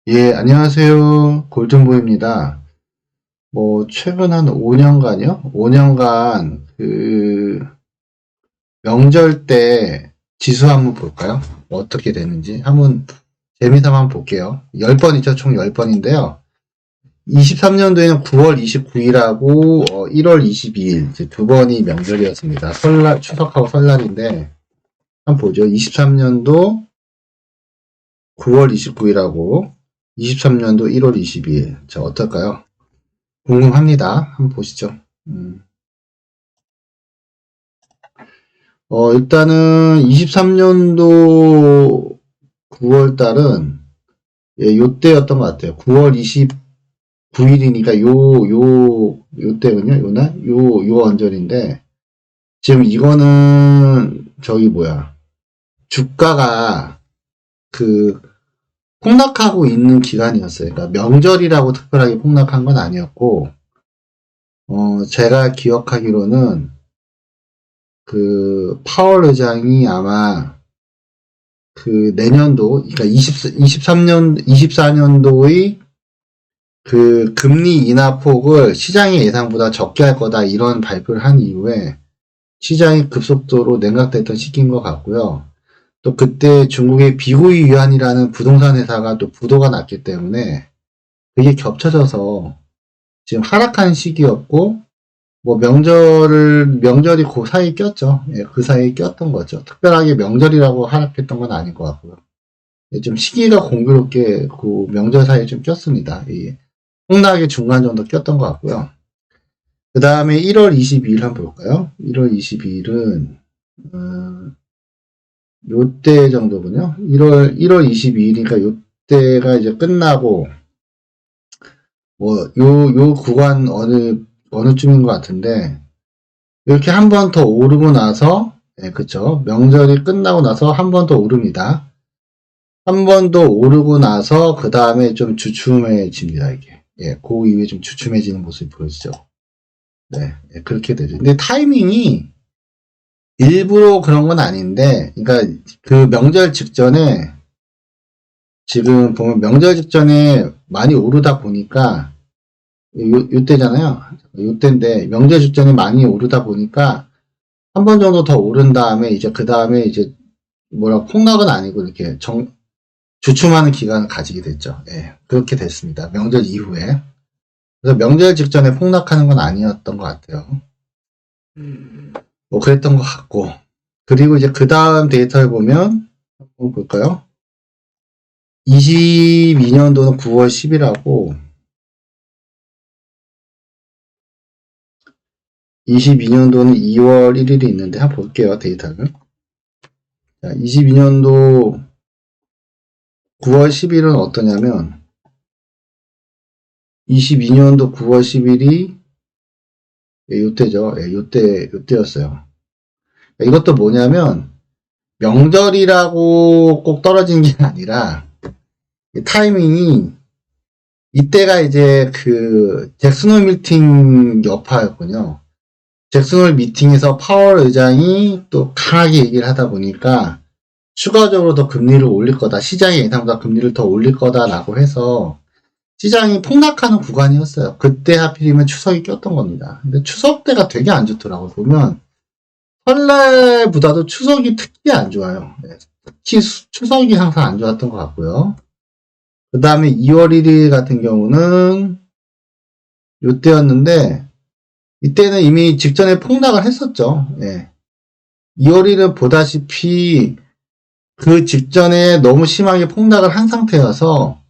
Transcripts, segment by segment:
예, 안녕하세요. 골든보입니다. 최근 한 5년간요? 5년간, 명절 때 지수 한번 볼까요? 어떻게 되는지. 재미삼아 한번 볼게요. 10번이죠. 총 10번인데요. 23년도에는 9월 29일하고, 1월 22일, 이제 두 번이 명절이었습니다. 추석하고 설날인데, 한번 보죠. 23년도 9월 29일하고, 23년도 1월 22일. 자, 어떨까요? 궁금합니다. 한번 보시죠. 일단은 23년도 9월 달은 요때였던 것 같아요. 9월 29일이니까 요때군요. 요 언저리인데 지금 이거는 주가가 그 폭락하고 있는 기간이었어요. 그러니까 명절이라고 특별하게 폭락한 건 아니었고 제가 기억하기로는 파월 의장이 아마 내년도, 그러니까 24년도의 금리 인하폭을 시장의 예상보다 적게 할 거다, 이런 발표를 한 이후에 시장이 급속도로 냉각됐던 시기인 것 같고요. 또 그때 중국의 비구이 유한이라는 부동산 회사가 또 부도가 났기 때문에 그게 겹쳐져서 지금 하락한 시기였고, 명절이 그 사이에 꼈죠. 예, 그 사이에 꼈던 거죠. 특별하게 명절이라고 하락했던 건 아닌 것 같고요. 예, 좀 시기가 공교롭게 그 명절 사이에 좀 꼈습니다. 이 폭락의 중간 정도 꼈던 것 같고요. 그 다음에 1월 22일 한번 볼까요? 1월 22일은, 요때 정도군요. 1월 22일이니까 요때가 이제 끝나고, 요 구간 어느 쯤인 것 같은데, 이렇게 한 번 더 오르고 나서, 예, 그쵸. 명절이 끝나고 나서 한 번 더 오릅니다. 한 번 더 오르고 나서, 그 다음에 좀 주춤해집니다, 이게. 예, 그 이후에 좀 주춤해지는 모습이 보여지죠. 네, 예, 그렇게 되죠. 근데 타이밍이 일부러 그런 건 아닌데, 그러니까 그 명절 직전에, 지금 보면 명절 직전에 많이 오르다 보니까, 요때잖아요. 요때인데, 명절 직전에 많이 오르다 보니까, 한 번 정도 더 오른 다음에, 이제 그 다음에 이제, 폭락은 아니고, 이렇게 주춤하는 기간을 가지게 됐죠. 예, 그렇게 됐습니다. 명절 이후에. 그래서 명절 직전에 폭락하는 건 아니었던 것 같아요. 그랬던 것 같고. 그리고 이제 그 다음 데이터를 보면, 한번 볼까요? 22년도는 9월 10일하고, 22년도는 2월 1일이 있는데, 한번 볼게요, 데이터를. 자, 22년도 9월 10일은 어떠냐면, 22년도 9월 10일이, 요때죠. 예, 요때였어요. 이것도 뭐냐면, 명절이라고 꼭 떨어진 게 아니라, 타이밍이, 이때가 이제 잭슨홀 미팅 여파였군요. 잭슨홀 미팅에서 파월 의장이 또 강하게 얘기를 하다 보니까, 추가적으로 더 금리를 올릴 거다. 시장의 예상보다 금리를 더 올릴 거다라고 해서, 시장이 폭락하는 구간이었어요. 그때 하필이면 추석이 꼈던 겁니다. 근데 추석 때가 되게 안 좋더라고요. 보면, 설날보다도 추석이 특히 안 좋아요. 네, 특히 추석이 항상 안 좋았던 것 같고요. 그 다음에 2월 1일 같은 경우는 요때였는데, 이때는 이미 직전에 폭락을 했었죠. 예. 2월 1일은 보다시피 그 직전에 너무 심하게 폭락을 한 상태여서,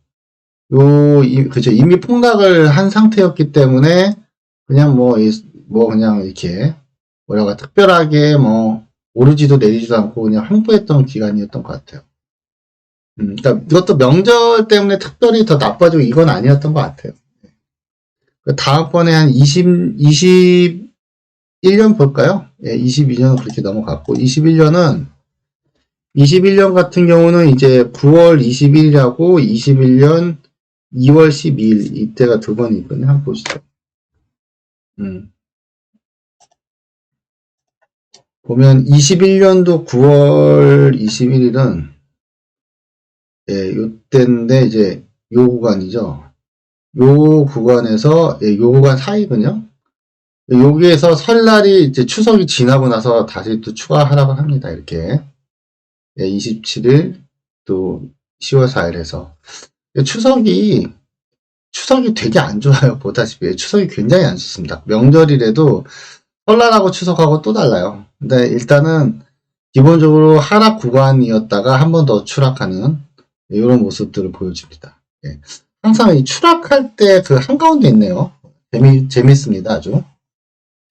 그죠. 이미 폭락을 한 상태였기 때문에, 그냥 그냥 이렇게, 특별하게 오르지도 내리지도 않고 그냥 횡보했던 기간이었던 것 같아요. 그러니까 이것도 명절 때문에 특별히 더 나빠지고 이건 아니었던 것 같아요. 다음번에 한 21년 볼까요? 예, 22년은 그렇게 넘어갔고, 21년 같은 경우는 이제 9월 20일이라고 21년 2월 12일, 이때가 두 번이 있거든요. 한번 보시죠. 보면 21년도 9월 21일은, 예, 요때인데 이제 요 구간이죠. 요 구간에서, 예, 요 구간 사이군요. 여기에서 설날이 이제 추석이 지나고 나서 다시 또 추가 하락을 합니다. 이렇게. 예, 27일 또 10월 4일에서. 추석이 되게 안 좋아요. 보다시피. 추석이 굉장히 안 좋습니다. 명절이라도 설날하고 추석하고 또 달라요. 근데 일단은 기본적으로 하락 구간이었다가 한 번 더 추락하는 이런 모습들을 보여줍니다. 예. 항상 이 추락할 때 그 한가운데 있네요. 재밌습니다. 아주.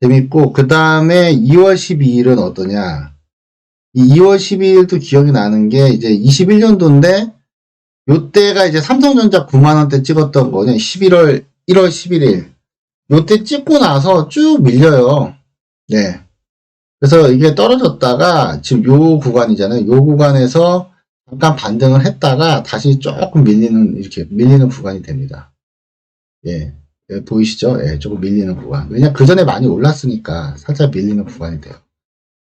재밌고, 그 다음에 2월 12일은 어떠냐. 이 2월 12일도 기억이 나는 게 이제 21년도인데, 요때가 이제 삼성전자 9만원대 찍었던 거는 1월 11일. 요때 찍고 나서 쭉 밀려요. 네. 그래서 이게 떨어졌다가 지금 요 구간이잖아요. 요 구간에서 잠깐 반등을 했다가 다시 조금 이렇게 밀리는 구간이 됩니다. 예. 예, 보이시죠? 예, 조금 밀리는 구간. 왜냐, 그 전에 많이 올랐으니까 살짝 밀리는 구간이 돼요.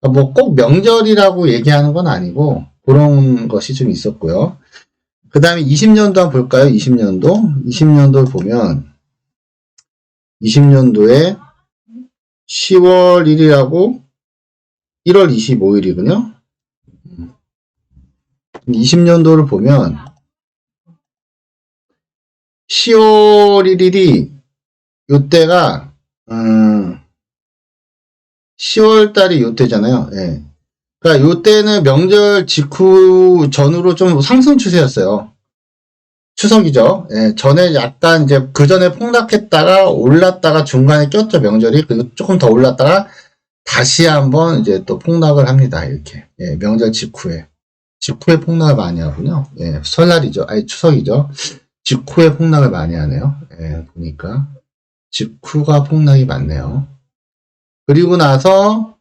뭐 꼭 명절이라고 얘기하는 건 아니고, 그런 것이 좀 있었고요. 그 다음에 20년도 한번 볼까요? 20년도. 20년도를 보면, 20년도에 10월 1일하고 1월 25일이군요. 20년도를 보면 10월 1일이 요때가 10월 달이 요때잖아요. 예. 그러니까 요때는 명절 직후 전후로 좀 상승 추세였어요. 추석이죠. 예, 전에 약간 이제 그 전에 폭락했다가 올랐다가 중간에 꼈죠, 명절이. 그리고 조금 더 올랐다가 다시 한번 이제 또 폭락을 합니다. 이렇게. 예, 명절 직후에 폭락을 많이 하군요. 예, 설날이죠. 아니, 추석이죠. 직후에 폭락을 많이 하네요. 예, 보니까. 직후가 폭락이 많네요. 그리고 나서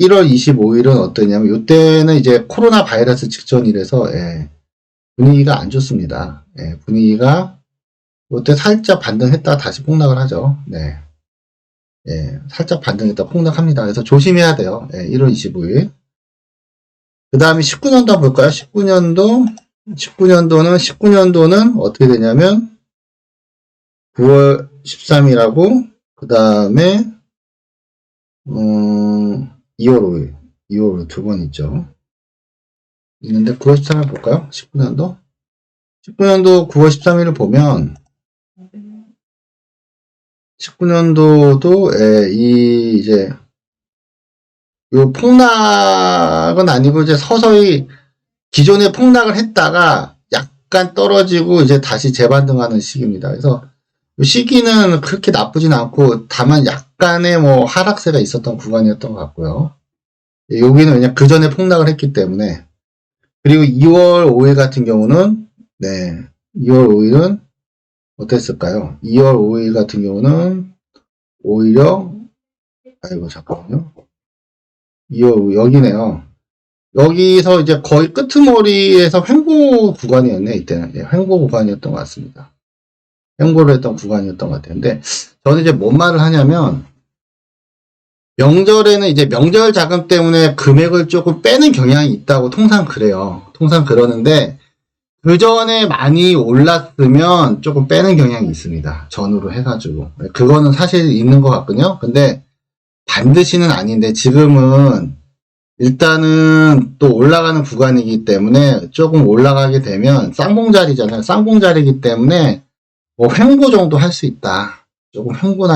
1월 25일은 어떠냐면, 요때는 이제 코로나 바이러스 직전이라서, 예, 분위기가 안 좋습니다. 예, 분위기가, 요때 살짝 반등했다가 다시 폭락을 하죠. 네. 예, 살짝 반등했다가 폭락합니다. 그래서 조심해야 돼요. 예, 1월 25일. 그 다음에 19년도 한번 볼까요? 19년도는 어떻게 되냐면 9월 13일하고 그 다음에 2월 5일 두 번 있죠. 있는데 9월 13일 볼까요? 19년도 9월 13일을 보면 19년도도 이제 요 폭락은 아니고 이제 서서히 기존에 폭락을 했다가 약간 떨어지고 이제 다시 재반등하는 시기입니다. 그래서 시기는 그렇게 나쁘진 않고 다만 약간의 뭐 하락세가 있었던 구간이었던 것 같고요. 여기는 왜냐 그 전에 폭락을 했기 때문에. 그리고 2월 5일 같은 경우는 2월 5일은 어땠을까요? 2월 5일 같은 경우는 오히려 잠깐만요. 2월 5일 여기네요. 여기서 이제 거의 끄트머리에서 횡보 구간이었네, 이때는. 예, 횡보 구간이었던 것 같습니다. 횡보를 했던 구간이었던 것 같아요. 근데 저는 이제 뭔 말을 하냐면, 명절에는 이제 명절 자금 때문에 금액을 조금 빼는 경향이 있다고 통상 그래요. 통상 그러는데, 그 전에 많이 올랐으면 조금 빼는 경향이 있습니다. 전후로 해가지고. 그거는 사실 있는 것 같거든요. 근데 반드시는 아닌데, 지금은 일단은 또 올라가는 구간이기 때문에 조금 올라가게 되면 쌍봉자리잖아요. 쌍봉자리이기 때문에 뭐 횡보 정도 할 수 있다. 조금 횡보나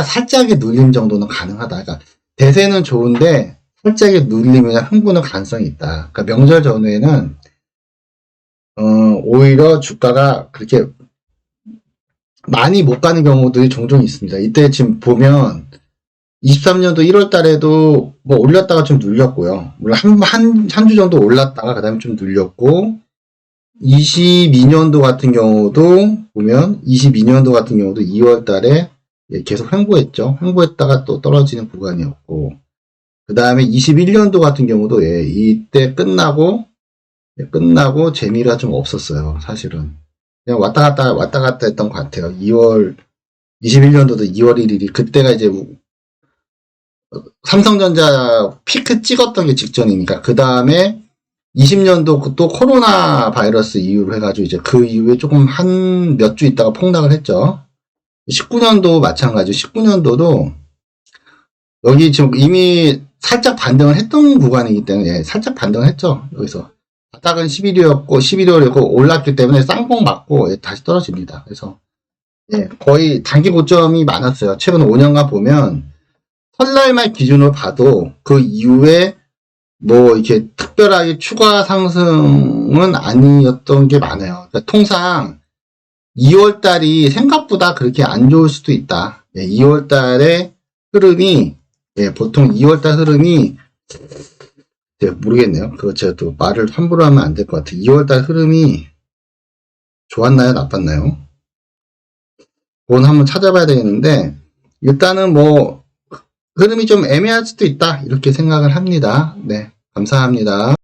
살짝의 눌림 정도는 가능하다. 그러니까 대세는 좋은데 살짝의 눌림이나 횡보는 가능성이 있다. 그러니까 명절 전후에는 오히려 주가가 그렇게 많이 못 가는 경우들이 종종 있습니다. 이때 지금 보면 23년도 1월 달에도 뭐 올렸다가 좀 눌렸고요. 물론 한 주 정도 올랐다가 그 다음에 좀 눌렸고, 22년도 같은 경우도 보면 2월 달에 계속 횡보했죠. 횡보했다가 또 떨어지는 구간이었고, 그 다음에 21년도 같은 경우도 이때 끝나고 재미가 좀 없었어요. 사실은. 그냥 왔다 갔다 했던 것 같아요. 21년도도 2월 1일이 그때가 이제 삼성전자 피크 찍었던 게 직전이니까 그 다음에 20년도 또 코로나 바이러스 이후로 해가지고 이제 그 이후에 조금 한 몇 주 있다가 폭락을 했죠. 19년도 마찬가지. 19년도도 여기 지금 이미 살짝 반등을 했던 구간이기 때문에 살짝 반등을 했죠. 여기서 바닥은 11월이었고 11월이고 올랐기 때문에 쌍봉 맞고 다시 떨어집니다. 그래서 거의 단기 고점이 많았어요. 최근 5년간 보면 설날 말 기준으로 봐도 그 이후에 뭐 이렇게 특별하게 추가 상승은 아니었던 게 많아요. 그러니까 통상 2월 달이 생각보다 그렇게 안 좋을 수도 있다. 2월 달의 흐름이 보통 2월 달 흐름이 모르겠네요. 그거 제가 또 말을 함부로 하면 안 될 것 같아요. 2월 달 흐름이 좋았나요? 나빴나요? 그건 한번 찾아봐야 되겠는데 일단은 뭐 흐름이 좀 애매할 수도 있다 이렇게 생각을 합니다. 네, 감사합니다.